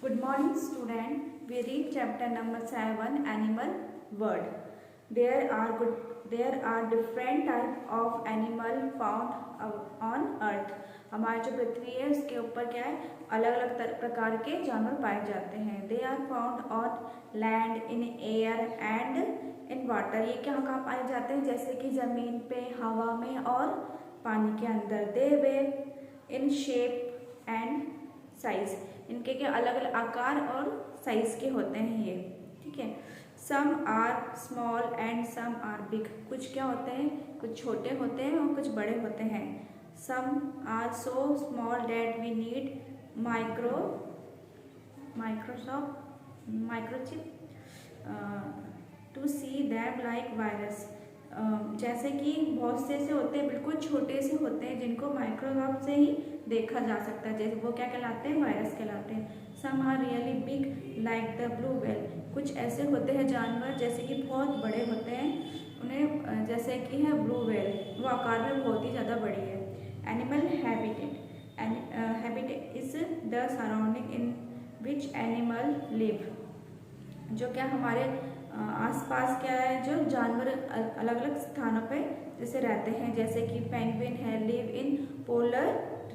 Good morning, student. We read chapter number 7, Animal World. There are different type of animal found on Earth. हमारी जो पृथ्वी है उसके ऊपर क्या है, अलग अलग प्रकार के जानवर पाए जाते हैं. They are found on land, in air and in water. ये कहाँ पाए जाते हैं, जैसे कि जमीन पे, हवा में और पानी के अंदर. They vary in shape and size. इनके क्या अलग अलग आकार और साइज के होते हैं ये. ठीक है. Some are small and some are big. कुछ क्या होते हैं, कुछ छोटे होते हैं और कुछ बड़े होते हैं. Some are so small that we need microchip to see them like virus. जैसे कि बहुत से ऐसे होते हैं, बिल्कुल छोटे से होते हैं जिनको माइक्रोस्कोप से ही देखा जा सकता है. जैसे वो क्या कहलाते हैं, वायरस कहलाते हैं. Some are really big like the blue whale. कुछ ऐसे होते हैं जानवर जैसे कि बहुत बड़े होते हैं, उन्हें जैसे कि है ब्लू व्हेल, वो आकार में बहुत ही ज़्यादा बड़ी है. Animal habitat is the surrounding in which animal live. जो क्या हमारे आसपास क्या है, जो जानवर अलग अलग स्थानों पे जैसे रहते हैं. जैसे कि पेंगुइन है, लिव इन पोलर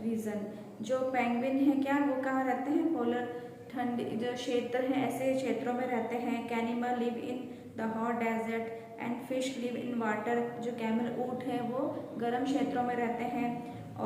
रीजन. जो पेंगुइन है क्या, वो कहाँ रहते हैं, पोलर ठंड जो क्षेत्र हैं ऐसे क्षेत्रों में रहते हैं. Camel live in the hot desert and fish live in water. जो कैमल ऊँट है वो गर्म क्षेत्रों में रहते हैं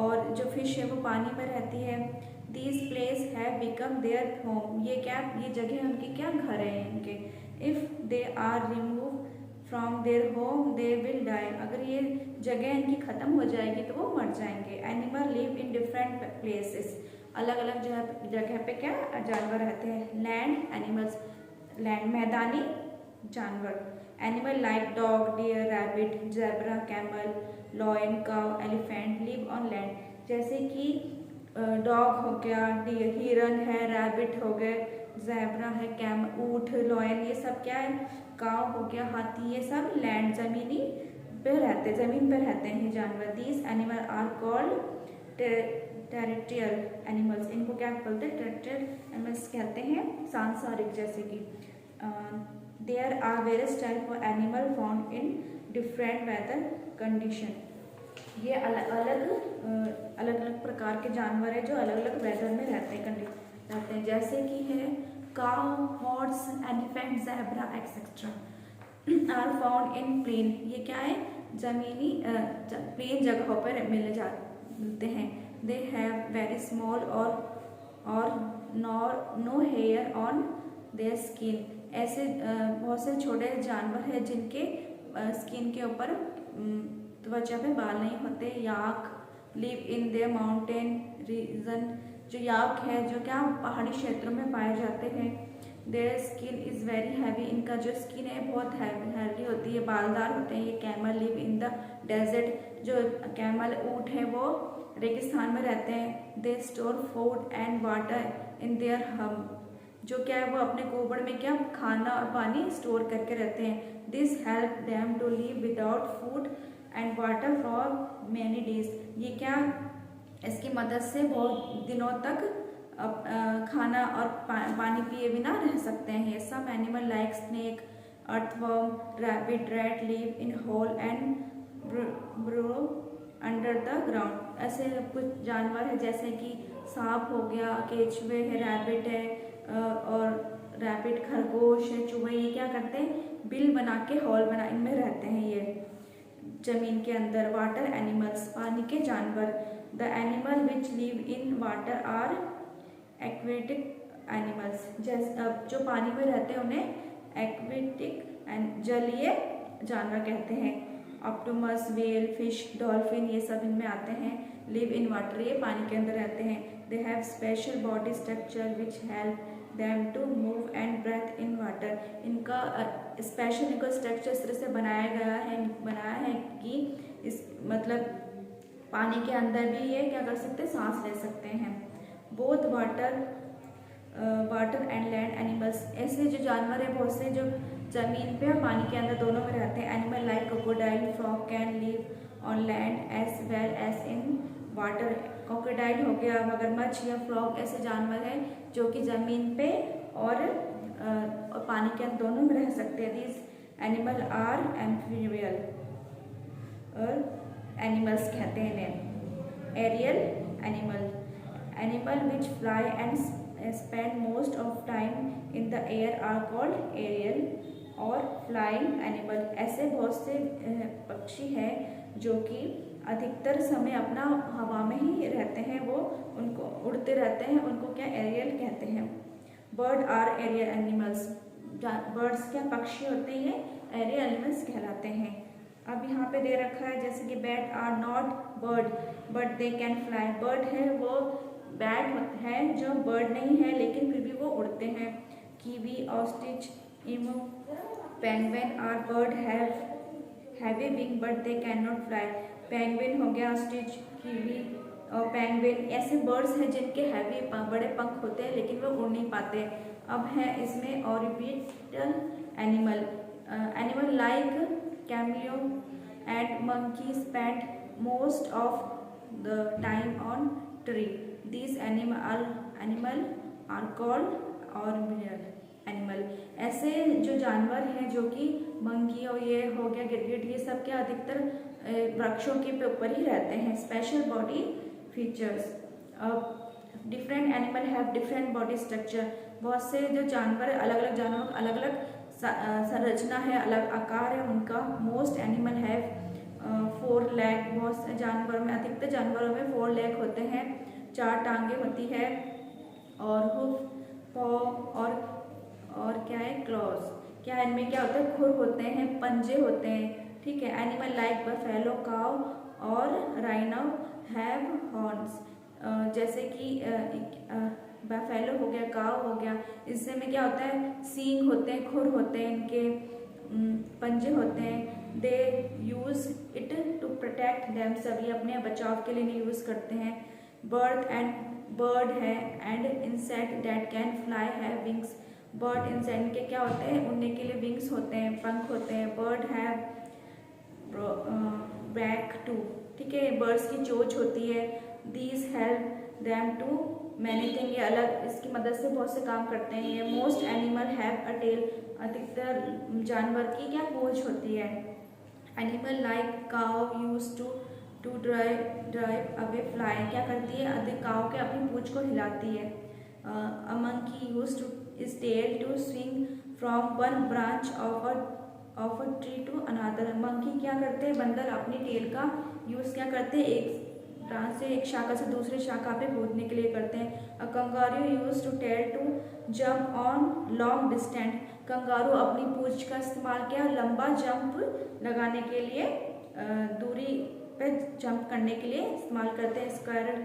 और जो फिश है वो पानी में रहती है. These place have become their home. ये क्या, ये जगह उनकी क्या घर है इनके. If they are remove from their home they will die. अगर ये जगह इनकी ख़त्म हो जाएगी तो वो मर जाएंगे. Animal live in different places. अलग अलग जगह पे क्या जानवर रहते हैं. लैंड एनिमल्स, लैंड मैदानी जानवर. Animal like dog, deer, rabbit, zebra, camel, lion, cow, elephant live on land. जैसे कि डॉग हो गया, डियर, हिरन है, रैबिट हो गए, जेब्रा है, कैम, ऊँट, लॉयन, ये सब क्या है, काव हो गया, हाथी, ये सब लैंड जमीनी पे रहते, जमीन पे रहते हैं जानवर. These animal are called territorial animals. इनको क्या बोलते हैं, टेरिटोरियल एनिमल्स कहते हैं, सांसारिक. जैसे कि there are various type of animal found in different weather condition. ये अलग अलग प्रकार के जानवर है जो अलग अलग वेदर में रहते हैं. जैसे कि है cow, horse, elephant, zebra etcetera are found in plain. ये क्या है, जमीनी प्लेन जगहों पर मिलते हैं. दे हैव वेरी स्मॉल और no hair on their skin. ऐसे बहुत से छोटे जानवर हैं जिनके स्किन के ऊपर त्वचा पे बाल नहीं होते. Yak live in the mountain region. जो याक है जो क्या पहाड़ी क्षेत्रों में पाए जाते हैं. Their skin is very heavy. इनका जो स्किन है बहुत हैवी होती है, बालदार होते हैं. ये camel live in the desert. जो कैमल ऊँट है वो रेगिस्तान में रहते हैं. They store food and water in their hump. जो क्या है वो अपने गोबर में क्या खाना और पानी स्टोर करके रहते हैं. This help them to live without food and water for many days. ये क्या, इसकी मदद से बहुत दिनों तक खाना और पानी पिए बिना रह सकते हैं. Some animal like snake, earthworm, rabbit, rat live in hole and burrow under the ground. ऐसे कुछ जानवर है जैसे कि सांप हो गया, केचुए है, रैबिट है और रैबिट, खरगोश है, चूहे, ये क्या करते हैं, बिल बना के हॉल बना इनमें रहते हैं ये जमीन के अंदर. वाटर एनिमल्स, पानी के जानवर. The animal which live in water are aquatic animals. जैसे जो पानी में रहते हैं उन्हें एक्वेटिक एंड जलीय जानवर कहते हैं. ऑप्टिमस, व्हेल, फिश, डॉल्फिन, ये सब इनमें आते हैं. लिव इन वाटर, ये पानी के अंदर रहते हैं. They have special body structure which help them to move and breathe in water. इनका स्पेशल इनको स्ट्रक्चर इस तरह से बनाया है कि इस मतलब पानी के अंदर भी ये क्या कर सकते हैं, सांस ले सकते हैं. Both water and land animals. ऐसे जो जानवर है बहुत से जो जमीन पे और पानी के अंदर दोनों में रहते हैं. Animal like crocodile, frog can live on land as well as in water. Crocodile हो गया, मगरमच्छ या फ्रॉग ऐसे जानवर हैं जो कि ज़मीन पे और पानी के अंदर दोनों में रह सकते हैं। दीज एनिमल आर एम्फीबियल और एनिमल्स कहते हैं इन्हें। Aerial animal, animal which fly and spend most of time in the air are called aerial और फ्लाइंग एनिमल। ऐसे बहुत से पक्षी हैं जो कि अधिकतर समय अपना हवा में ही रहते हैं, वो उनको उड़ते रहते हैं, उनको क्या एरियल कहते हैं। Bird are aerial animals, birds क्या पक्षी होते हैं, एरियल एनिमल्स कहलाते हैं। अब यहाँ पे दे रखा है जैसे कि bat are not bird but they can fly. Bird है वो बैट है जो बर्ड नहीं है लेकिन फिर भी वो उड़ते हैं। Kiwi, ostrich, emu, penguin are bird heavy wing but they can not fly. Penguin हो गया, ऑस्ट्रिच, कीवी और पेंगुइन ऐसे बर्ड्स हैं जिनके हैवी बड़े पंख होते हैं लेकिन वो उड़ नहीं पाते। अब है इसमें orbital animal, animal like cameo and monkey spend most of the time on tree. These animal are called orbital animal. ऐसे जो जानवर हैं जो कि मंकी और ये हो गया, गिरगिट, ये सब क्या अधिकतर वृक्षों के ऊपर ही रहते हैं। Special body features, different animal have different body structure. बहुत से जो जानवर अलग अलग जानवरों का अलग अलग संरचना है, अलग आकार है उनका। मोस्ट एनिमल हैव 4 लेग, बहुत से जानवरों में, अधिकतर जानवरों में 4 लेग होते हैं, 4 टांगे होती है और हुफ, पॉ और क्या है क्लॉज। क्या इनमें क्या होता है, खुर होते हैं, पंजे होते हैं, ठीक है। एनिमल लाइक बफेलो, काउ और राइनो हैव हॉर्न्स, जैसे कि बफेलो हो गया, काउ हो गया, इससे में क्या होता है, सींग होते हैं, खुर होते हैं, इनके पंजे होते हैं। They use it to protect them, सभी अपने बचाव के लिए यूज करते हैं। बर्ड है and insect that can fly have wings. Bird insect के क्या होते हैं, उड़ने के लिए विंग्स होते हैं, पंख होते हैं। बर्ड हैव बैक टू, ठीक है, बर्ड्स की चोंच होती है। These help them to many thing, ये अलग इसकी मदद से बहुत से काम करते हैं ये। Most animal have a tail, अधिकतर जानवर की क्या पूंछ होती है। Animal like cow use to drive away fly, क्या करती है, अधिक काउ के अपनी पूंछ को हिलाती है। A monkey use to his tail to swing from one branch of a tree to another. Monkey क्या करते हैं, बंदर अपनी टेल का यूज क्या करते हैं, एक ब्रांच से एक शाखा से दूसरी शाखा पे कूदने के लिए करते हैं। A kangaroo use to tail to jump on long distance, kangaroo अपनी पूंछ का इस्तेमाल किया लंबा जंप लगाने के लिए, दूरी पे जंप करने के लिए इस्तेमाल करते हैं। Squirrel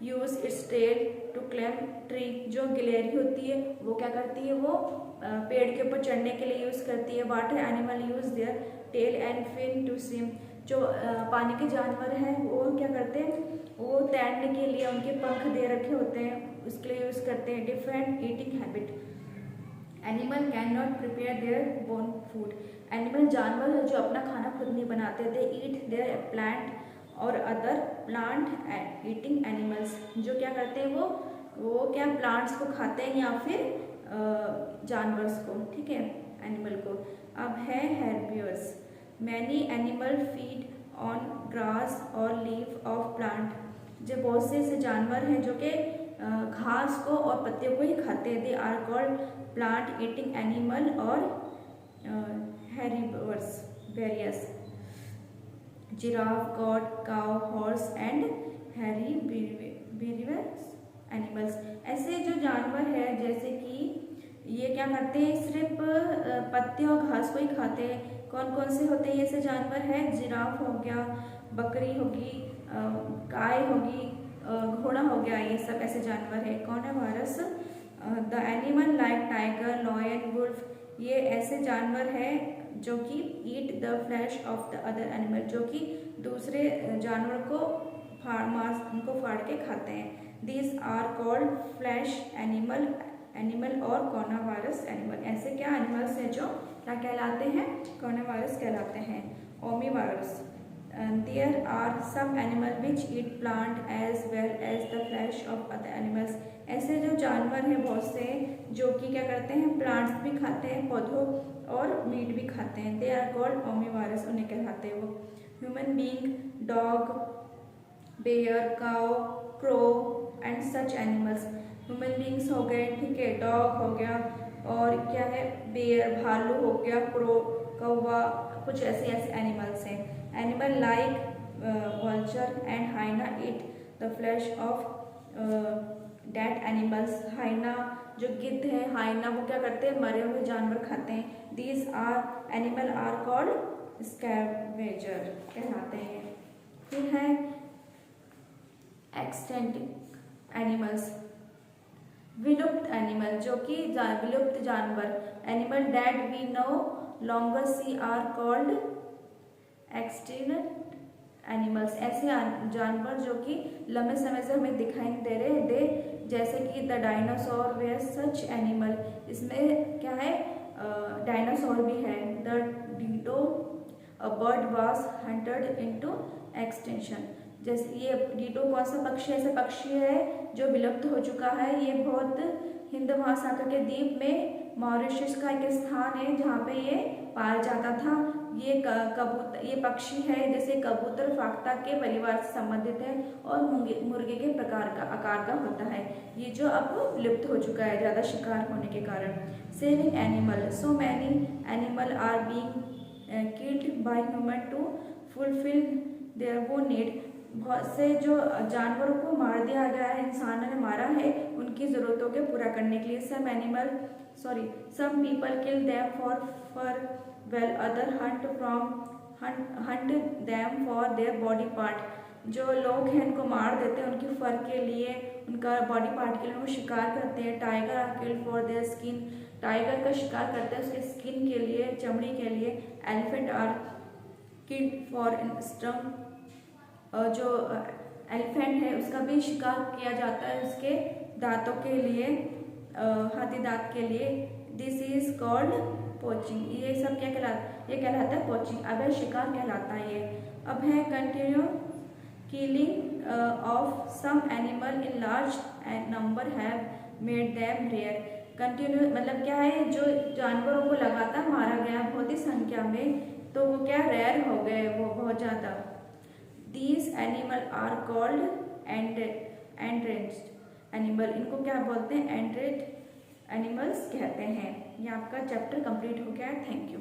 use its tail to climb tree, जो गिलहरी होती है वो क्या करती है, वो पेड़ के ऊपर चढ़ने के लिए यूज करती है। Water animal use their tail and fin to swim, जो पानी के जानवर हैं वो क्या करते हैं, वो तैरने के लिए उनके पंख दे रखे होते हैं, उसके लिए यूज करते हैं। Different eating habit, animal can not prepare their bone food, animal जानवर है जो अपना खाना खुद नहीं बनाते। दे ईट देयर प्लांट और अदर प्लांट ईटिंग एनिमल्स, जो क्या करते हैं, वो क्या प्लांट्स को खाते हैं या फिर जानवर्स को, ठीक है, एनिमल को। अब है herbivores, many animal feed on grass और लीफ ऑफ प्लांट, जो बहुत से ऐसे जानवर हैं जो कि घास को और पत्तियों को ही खाते हैं। They are called plant eating animal और herbivores. Various, giraffe, goat, cow, horse and herbivores animals. ऐसे जो जानवर है जैसे कि ये क्या करते हैं, सिर्फ पत्तियों और घास को ही खाते हैं। कौन कौन से होते हैं ये ऐसे जानवर है, जिराफ हो गया, बकरी होगी, गाय होगी, घोड़ा हो गया, ये सब ऐसे जानवर है। Carnivorous, the animal like tiger, lion, wolf, ये ऐसे जानवर है जो कि eat the flesh of the other animal, जो कि दूसरे जानवर को उनको फाड़ के खाते हैं। These are called flesh animal और कॉर्निवोरस एनिमल। ऐसे क्या एनिमल्स हैं जो क्या कहलाते हैं, कॉर्निवोरस कहलाते हैं। Omnivorous, there are some animal which eat plant as well as the flesh of other animals. ऐसे जो जानवर हैं बहुत से जो कि क्या करते हैं, प्लांट्स भी खाते हैं, पौधों और मीट भी खाते हैं। दे आर कॉल्ड ओमिवारस, उन्हें कहलाते हैं वो। Human being, dog, bear, cow, crow and such animals. Human beings हो गए, ठीक है, डॉग हो गया, और क्या है, बेयर भालू हो गया, क्रो कौवा, कुछ ऐसे ऐसे एनिमल्स हैं। Animal like vulture and hyena eat the flesh of dead animals. Hyena जो गिद्ध है, हाइना वो क्या करते हैं, मरे हुए जानवर खाते हैं। These are animal are called scavenger कहलाते हैं। फिर है एक्सटेंट एनिमल्स, विलुप्त एनिमल जो कि विलुप्त जानवर। Animal that we no longer see are called extinct animals. ऐसे जानवर जो कि लंबे समय से हमें दिखाई नहीं दे रहे, दे जैसे कि the dinosaur were such animal. इसमें क्या है, डायनासोर भी है। The dodo a bird was hunted into extinction. जैसे ये डिडो कौन सा पक्षी, ऐसा पक्षी है जो विलुप्त हो चुका है। ये बहुत हिंद महासागर के द्वीप में मॉरिशस का एक स्थान है जहाँ पे ये पाया जाता था। ये कबूतर, ये पक्षी है जैसे कबूतर फाख्ता के परिवार से संबंधित है और मुर्गे के प्रकार का आकार का होता है। ये जो अब विलुप्त हो चुका है ज़्यादा शिकार होने के कारण। Saving animal, so many animal are being killed by human to fulfil their वो नीड। बहुत से जो जानवरों को मार दिया गया है, इंसानों ने मारा है उनकी ज़रूरतों के पूरा करने के लिए। Some people kill them for well, other hunt them for their body part. जो लोग हैं इनको मार देते हैं उनकी फर के लिए, उनका बॉडी पार्ट के लिए वो शिकार करते हैं। Tiger are killed for their skin, tiger का शिकार करते हैं उसके स्किन के लिए, चमड़ी के लिए। एलिफेंट आर किल्ड फॉर स्टम, जो एलिफेंट है उसका भी शिकार किया जाता है उसके दांतों के लिए, हाथी दांत के लिए। This is called poaching. ये सब क्या कहलाता, ये कहलाता है पोचिंग। अब है शिकार कहलाता है ये। अब है continue killing of some animal in large number have made them rare. Continue मतलब क्या है, जो जानवरों को लगातार मारा गया बहुत ही संख्या में, तो वो क्या रेयर हो गए, वो बहुत ज़्यादा। These animal are called endangered animal। इनको क्या बोलते हैं, endangered animals कहते हैं। ये आपका चैप्टर कंप्लीट हो गया है। Thank you.